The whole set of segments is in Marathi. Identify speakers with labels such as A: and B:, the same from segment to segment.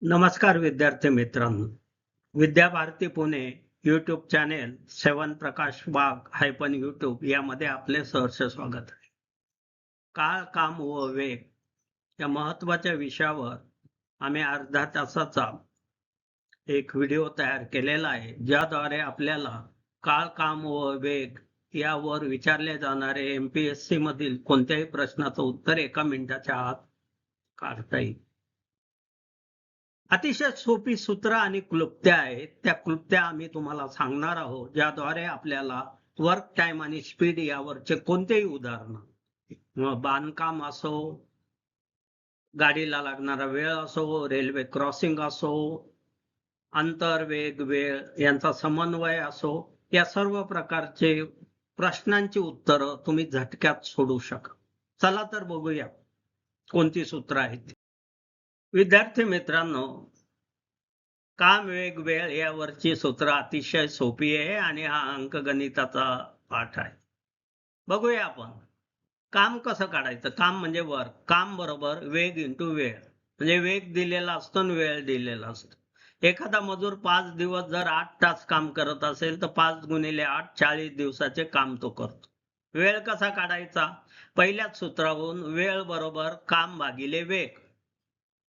A: नमस्कार विद्यार्थी मित्रांनो. विद्याभारती पुणे यूट्यूब चॅनेल 7 प्रकाश वाघ हायफन यूट्यूब यामध्ये आपले सहर्ष स्वागत आहे. काळ, काम व वेग या महत्वाच्या विषयावर आम्ही अर्धा तासाचा एक व्हिडिओ तयार केलेला आहे, ज्याद्वारे आपल्याला काळ, काम व वेग यावर विचारले जाणारे MPSC मधील कोणत्याही प्रश्नाचं उत्तर एका मिनिटाच्या आत काढता येईल. अतिशय सोपी सूत्र आणि क्लुप्त्या आहेत. त्या क्लुप्त्या आम्ही तुम्हाला सांगणार आहोत, ज्याद्वारे आपल्याला वर्क टाइम आणि स्पीड यावरचे कोणतेही उदाहरण, बांधकाम असो, गाडीला लागणारा वेळ असो, रेल्वे क्रॉसिंग असो, अंतर, वेग, वेळ यांचा समन्वय असो, या सर्व प्रकारचे प्रश्नांची उत्तरं तुम्ही झटक्यात सोडू शकाल. चला तर बघूया कोणती सूत्र आहेत. विद्यार्थी मित्रांनो, काम, वेग, वेळ यावरची सूत्र अतिशय सोपी आहे आणि हा अंकगणिताचा पाठ आहे. बघूया आपण काम कसं काढायचं. काम म्हणजे वर्क. काम बरोबर वेग इंटू वेळ. म्हणजे वेग दिलेला असतो आणि वेळ दिलेला असतो. एखादा मजूर 5 दिवस जर 8 तास काम करत असेल तर 5 गुणिले 8 40 दिवसाचे काम तो करतो. वेळ कसा काढायचा? पहिल्याच सूत्रावरून वेळ बरोबर काम भागिले वेग.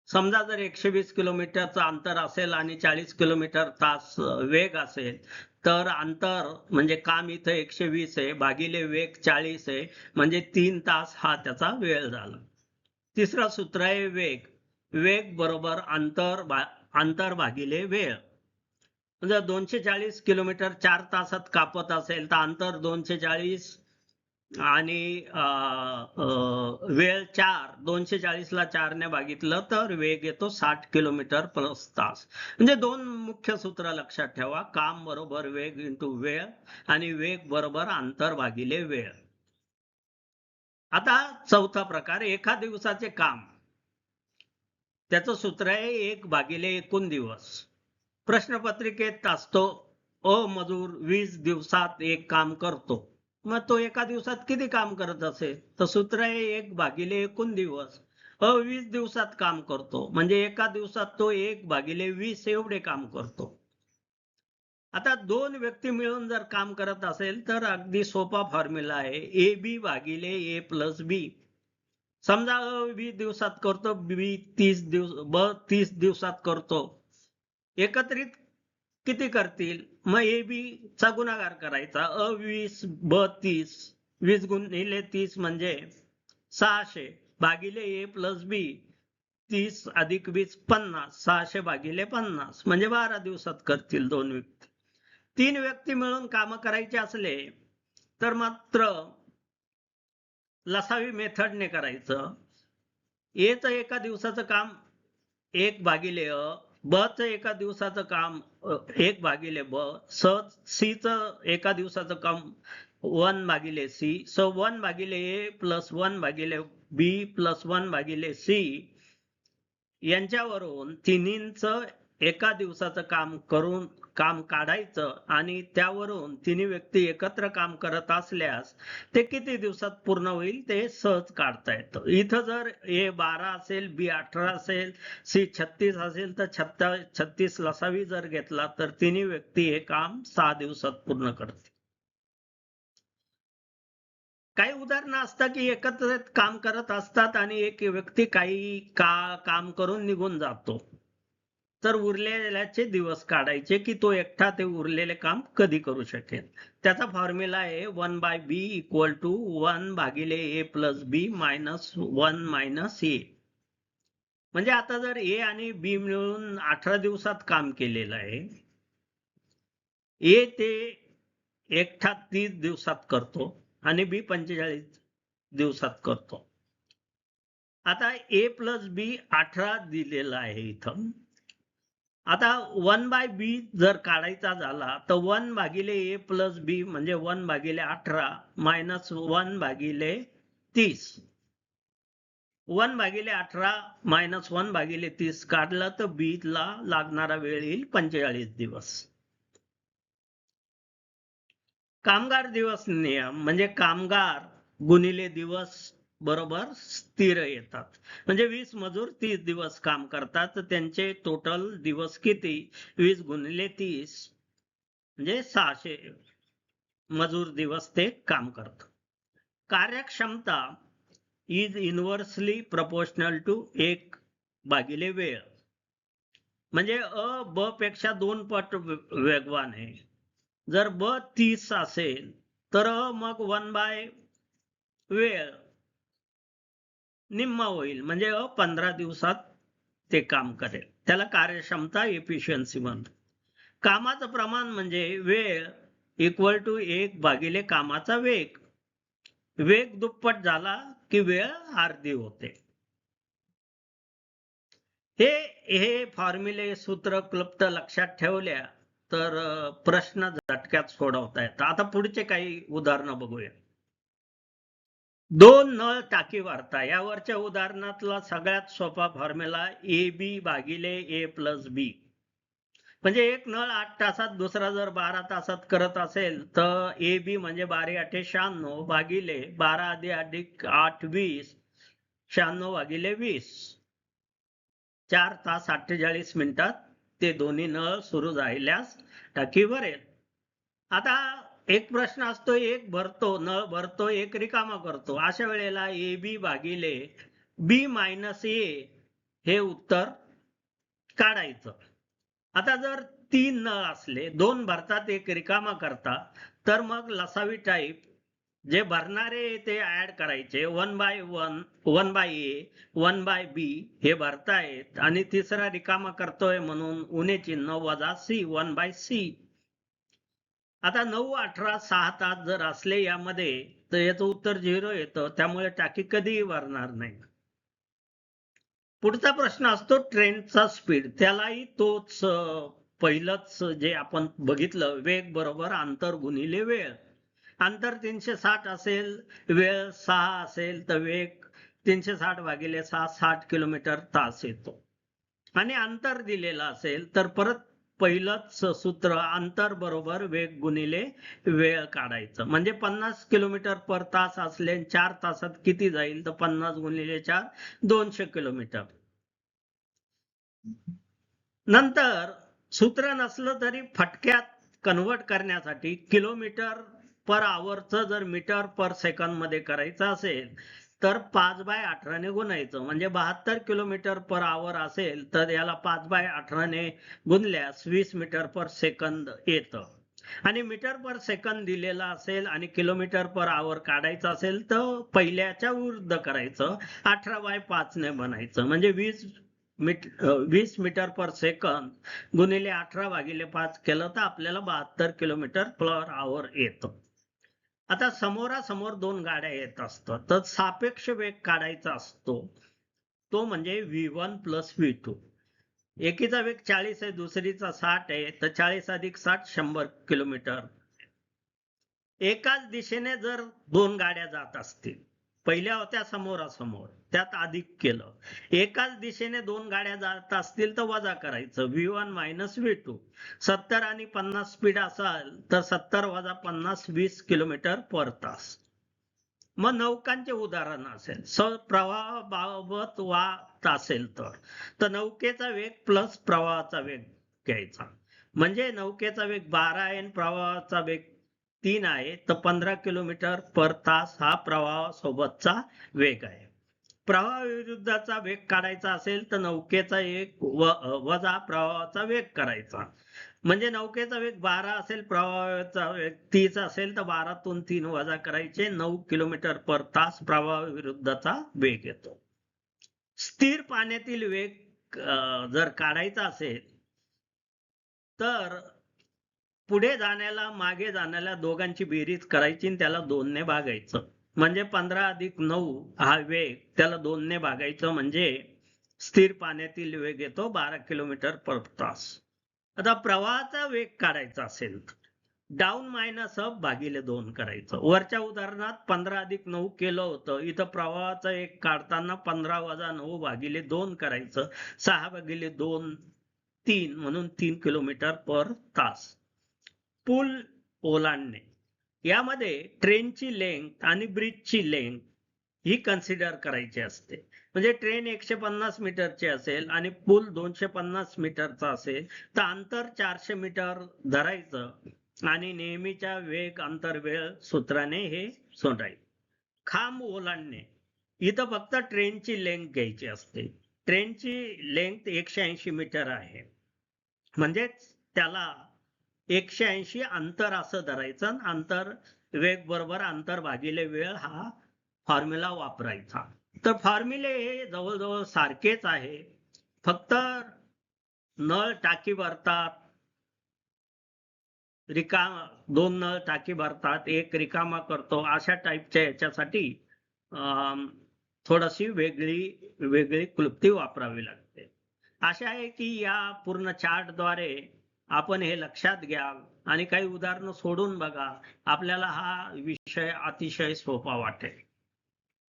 A: समजा जर 120 किलोमीटरचं अंतर असेल आणि 40 किलोमीटर तास वेग असेल, तर अंतर म्हणजे काम इथं 120 आहे भागिले वेग 40 आहे, म्हणजे 3 तास हा त्याचा वेळ झाला. तिसरं सूत्र आहे वेग. वेग बरोबर अंतर भागिले वेळ. जर 240 किलोमीटर 4 तासात कापत असेल तर अंतर 240 आणि वेळ 4, 240 ला 4 ने भागितलं तर वेग येतो 60 किलोमीटर प्लस तास. म्हणजे दोन मुख्य सूत्र लक्षात ठेवा. काम बरोबर वेग इंटू वेळ आणि वेग बरोबर अंतर भागिले वेळ. आता चौथा प्रकार, एका दिवसाचे काम. त्याचं सूत्र आहे 1 भागिले एकूण दिवस. प्रश्नपत्रिकेत असतो मजूर 20 दिवसात एक काम करतो. मग तो एका दिवसात किती काम करत असेल? तर सूत्र आहे 1 भागिले एकूण दिवस. 20 दिवसात काम करतो म्हणजे एका दिवसात तो 1 भागिले 20 एवढे काम करतो. आता दोन व्यक्ती मिळून जर काम करत असेल तर अगदी सोपा फॉर्म्युला आहे AB भागिले A प्लस B. समजा अ 20 दिवसात करतो, B 30 दिवसात करतो. एकत्रित किती करतील? मग AB चा गुणाकार करायचा. अ 20 ब 30. 20 गुणिले 30 म्हणजे 600 भागिले A प्लस B. 30 अधिक 20 50. 600 भागिले 50 म्हणजे 12 दिवसात करतील दोन व्यक्ती. 3 व्यक्ती मिळून काम करायचे असले तर मात्र लसावी मेथडने करायचं. ए चं एका दिवसाचं काम 1 भागिले अ, ब चं एका दिवसाचं काम 1 भागिले ब, सी चं एका दिवसाचं काम 1 भागिले सी. सो 1 भागिले ए प्लस 1 भागिले बी प्लस 1 भागिले सी यांच्यावरून तिन्हींचं एका दिवसाचं काम काढायचं आणि त्यावरून तिन्ही व्यक्ती एकत्र काम करत असल्यास ते किती दिवसात पूर्ण होईल ते सहज काढता येतं. इथं जर ए 12 असेल, बी 18 असेल, सी 36 असेल तर 36 लसावी जर घेतला तर तिन्ही व्यक्ती हे काम 6 दिवसात पूर्ण करतील. काही उदाहरणं असतात की एकत्र काम करत असतात आणि एक व्यक्ती काही काळ काम करून निघून जातो. तर उरलेल्याचे दिवस काढायचे की तो एकटा ते उरलेले काम कधी करू शकेल. त्याचा फॉर्म्युला आहे 1/b इक्वल टू 1 भागिले a plus B minus 1 minus A. म्हणजे आता जर ए आणि बी मिळून 18 दिवसात काम केलेलं आहे, ए ते एकटा 30 दिवसात करतो आणि बी 45 दिवसात करतो. आता ए प्लस बी 18 दिलेला आहे इथं. आता 1/b जर काढायचा झाला तर 1 भागिले ए प्लस बी म्हणजे 1 भागिले 18 मायनस 1 भागिले 30. 1 भागिले 18 मायनस 1 भागिले 30 काढलं तर बी ला लागणारा वेळ येईल 45 दिवस. कामगार दिवस नियम म्हणजे कामगार गुणिले दिवस बरोबर स्थिर येतात. म्हणजे 20 मजूर 30 दिवस काम करतात, तर त्यांचे टोटल दिवस किती? 20 गुणिले 30 म्हणजे 600 मजूर दिवस ते काम करतात. कार्यक्षमता इज इन्व्हर्सली प्रपोर्शनल टू 1 भागिले वेळ. म्हणजे ब पेक्षा 2 पट वेगवान आहे. जर ब 30 असेल तर मग 1 बाय वेळ निम्मा होईल, म्हणजे 15 दिवसात ते काम करेल. त्याला कार्यक्षमता एफिशियन्सी म्हणतात. कामाचं प्रमाण म्हणजे वेळ इक्वल टू 1 भागिले कामाचा वेग. वेग दुप्पट झाला की वेळ अर्धी होते. हे हे फॉर्म्युले सूत्र क्लुप्त लक्षात ठेवल्या तर प्रश्न झटक्यात सोडवता येतात. आता पुढचे काही उदाहरणं बघूया. 2 नळ टाकी भरता. यावरच्या उदाहरणातला सगळ्यात सोपा फॉर्म्युला AB भागिले A प्लस B. म्हणजे एक नळ 8 तासात, दुसरा जर 12 तासात करत असेल तर AB म्हणजे 12×8 = 96 भागिले 12 अधिक 8 20 96 भागिले 20. 4 तास 48 मिनिटात ते दोन्ही नळ सुरू झाल्यास टाकी भरेल. आता एक प्रश्न असतो, एक भरतो नळ भरतो, एक रिकामा करतो. अशा वेळेला AB भागिले B मायनस A हे उत्तर काढायचं. आता जर 3 नळ असले, 2 भरतात, एक रिकामा करता, तर मग लसावी टाईप जे भरणारे ते ऍड करायचे. 1/1 1/A 1/B हे भरतायत आणि तिसरा रिकामा करतोय म्हणून उणे चिन्ह वजा C 1/C. आता 9, 18, 6 तास जर असले यामध्ये तर याचं उत्तर 0 येतं. त्यामुळे टाकी कधीही भरणार नाही. पुढचा प्रश्न असतो ट्रेनचा स्पीड. त्यालाही तोच पहिलंच जे आपण बघितलं, वेग बरोबर अंतर गुणिले वेळ. अंतर 360 असेल, वेळ 6 असेल तर वेग 360 भागिले 6 60 किलोमीटर तास येतो. आणि अंतर दिलेलं असेल तर परत पहिलंच सूत्र अंतर बरोबर वेग गुणिले वेळ काढायचं. म्हणजे 50 किलोमीटर पर तास असले 4 तासात किती जाईल तर 50 गुणिले 4 200 किलोमीटर. नंतर सूत्र नसलं तरी फटक्यात कन्वर्ट करण्यासाठी किलोमीटर पर आवरचं जर मीटर पर सेकंद मध्ये करायचं असेल तर 5/18 ने गुणायचं. म्हणजे 72 किलोमीटर पर आवर असेल तर याला 5/18 ने गुणल्यास 20 मीटर पर सेकंद येतं. आणि मीटर पर सेकंद दिलेला असेल आणि किलोमीटर पर आवर काढायचं असेल तर पहिल्याच्या विरुद्ध करायचं. 18/5 ने बनायचं. म्हणजे 20 मीटर पर सेकंद गुणिले 18/5 केलं तर आपल्याला 72 किलोमीटर पर आवर येतं. आता समोरासमोर 2 गाड्या येत असतात तर सापेक्ष वेग काढायचा असतो. तो म्हणजे V1 प्लस V2. एकीचा वेग 40 आहे, दुसरीचा 60 आहे, तर 40 अधिक 60 100 किलोमीटर. एकाच दिशेने जर 2 गाड्या जात असतील, पहिल्या होत्या समोरासमोर, त्यात अधिक केलं. एकाच दिशेने 2 गाड्या जात असतील तर वजा करायचं. V1 minus V2. 70 आणि 50 स्पीड असेल तर 70 वजा 50 20 किलोमीटर पर तास. मग नौकांचे उदाहरण असेल, प्रवाहाबाबत वाहत असेल तर नौकेचा वेग प्लस प्रवाहाचा वेग घ्यायचा. म्हणजे नौकेचा वेग 12 आहे आणि प्रवाहाचा वेग 3 आहे तर 15 किलोमीटर पर तास हा प्रवाहासोबतचा वेग आहे. प्रवाह विरुद्धचा वेग काढायचा असेल तर नौकेचा एक वजा प्रवाहाचा वेग करायचा. म्हणजे नौकेचा वेग 12 असेल, प्रवाहाचा वेग 30 असेल तर 12तून 3 वजा करायचे. 9 किलोमीटर पर तास प्रवाह विरुद्धचा वेग येतो. स्थिर पाण्यातील वेग जर काढायचा असेल तर पुढे जाण्याला मागे जाण्याला दोघांची बेरीज करायची आणि त्याला 2 ने भागायचं. म्हणजे 15 अधिक 9 हा वेग त्याला 2 ने भागायचं. म्हणजे स्थिर पाण्यातील वेग येतो 12 किलोमीटर पर तास. आता प्रवाहाचा वेग काढायचा असेल डाऊन मायनस अप भागिले 2 करायचं. वरच्या उदाहरणात 15 अधिक 9 केलं होतं. इथं प्रवाहाचा वेग काढताना 15 वजा 9 भागिले 2 करायचं. 6 भागिले 2 3 म्हणून 3 किलोमीटर पर तास. पूल ओलांडणे. यामध्ये ट्रेनची लेंग्थ आणि ब्रिजची लेंग्थ ही कन्सिडर करायची असते. म्हणजे ट्रेन 150 मीटरची असेल आणि पूल 250 मीटरचा असेल तर अंतर 400 मीटर धरायचं आणि नेहमीच्या वेग अंतर वेळ सूत्राने हे सोडायचं. खांब ओलांडणे, इथं फक्त ट्रेनची लेंथ घ्यायची असते. ट्रेनची लेंथ 180 मीटर आहे. म्हणजेच त्याला 180 अंतर असं धरायचं. अंतर वेग बरोबर अंतर भागिले वेळ हा फॉर्म्युला वापरायचा. तर फॉर्म्युले हे जवळजवळ सारखेच आहे. फक्त नळ टाकी भरतात, दोन नळ टाकी भरतात, एक रिकामा करतो, अशा टाईपच्या याच्यासाठी थोडीशी वेगळी क्लृप्ती वापरावी लागते. आशा आहे की या पूर्ण चार्टद्वारे आपण हे लक्षात घ्या आणि काही उदाहरणं सोडून बघा. आपल्याला हा विषय अतिशय सोपा वाटेल.